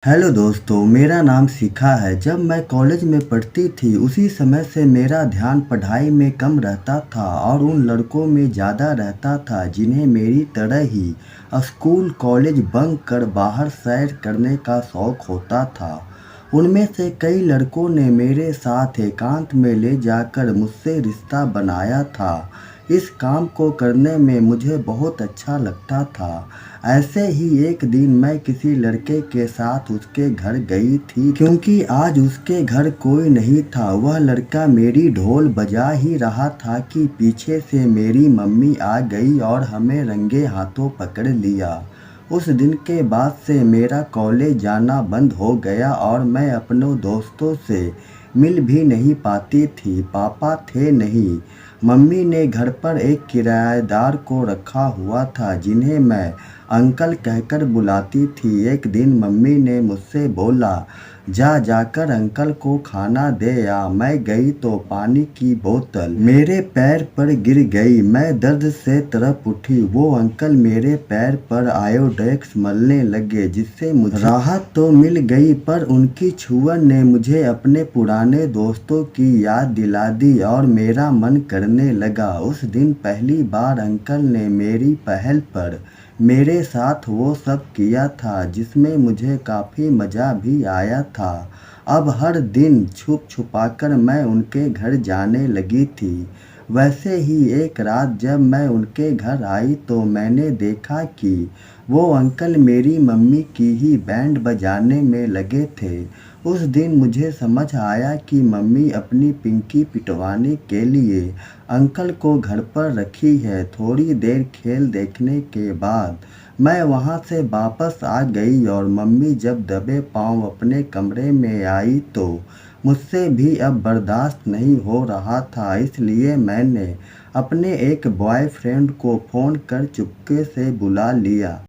Hello दोस्तों, मेरा नाम शिखा है। जब मैं कॉलेज में पढ़ती थी उसी समय से मेरा ध्यान पढ़ाई में कम रहता था और उन लड़कों में ज़्यादा रहता था जिन्हें मेरी तरह ही स्कूल कॉलेज बंक कर बाहर सैर करने का शौक होता था। उनमें से कई लड़कों ने मेरे साथ एकांत में ले जाकर मुझसे रिश्ता बनाया था। इस काम को करने में मुझे बहुत अच्छा लगता था। ऐसे ही एक दिन मैं किसी लड़के के साथ उसके घर गई थी क्योंकि आज उसके घर कोई नहीं था। वह लड़का मेरी ढोल बजा ही रहा था कि पीछे से मेरी मम्मी आ गई और हमें रंगे हाथों पकड़ लिया। उस दिन के बाद से मेरा कॉलेज जाना बंद हो गया और मैं अपनों दोस्तों से मिल भी नहीं पाती थी। पापा थे नहीं, मम्मी ने घर पर एक किराएदार को रखा हुआ था जिन्हें मैं अंकल कहकर बुलाती थी। एक दिन मम्मी ने मुझसे बोला, जाकर अंकल को खाना दे आ। मैं गई तो पानी की बोतल मेरे पैर पर गिर गई। मैं दर्द से तड़प उठी। वो अंकल मेरे पैर पर आयोडेक्स मलने लगे जिससे मुझे राहत तो मिल गई, पर उनकी छुअन ने मुझे अपने पुराने दोस्तों की याद दिला दी और मेरा मन करने लगा। उस दिन पहली बार अंकल ने मेरी पहल पर मेरे साथ वो सब किया था जिसमें मुझे काफ़ी मज़ा भी आया था। अब हर दिन छुप छुपाकर मैं उनके घर जाने लगी थी। वैसे ही एक रात जब मैं उनके घर आई तो मैंने देखा कि वो अंकल मेरी मम्मी की ही बैंड बजाने में लगे थे। उस दिन मुझे समझ आया कि मम्मी अपनी पिंकी पिटवाने के लिए अंकल को घर पर रखी है। थोड़ी देर खेल देखने के बाद मैं वहाँ से वापस आ गई और मम्मी जब दबे पाँव अपने कमरे में आई तो मुझसे भी अब बर्दाश्त नहीं हो रहा था। इसलिए मैंने अपने एक बॉयफ्रेंड को फ़ोन कर चुपके से बुला लिया।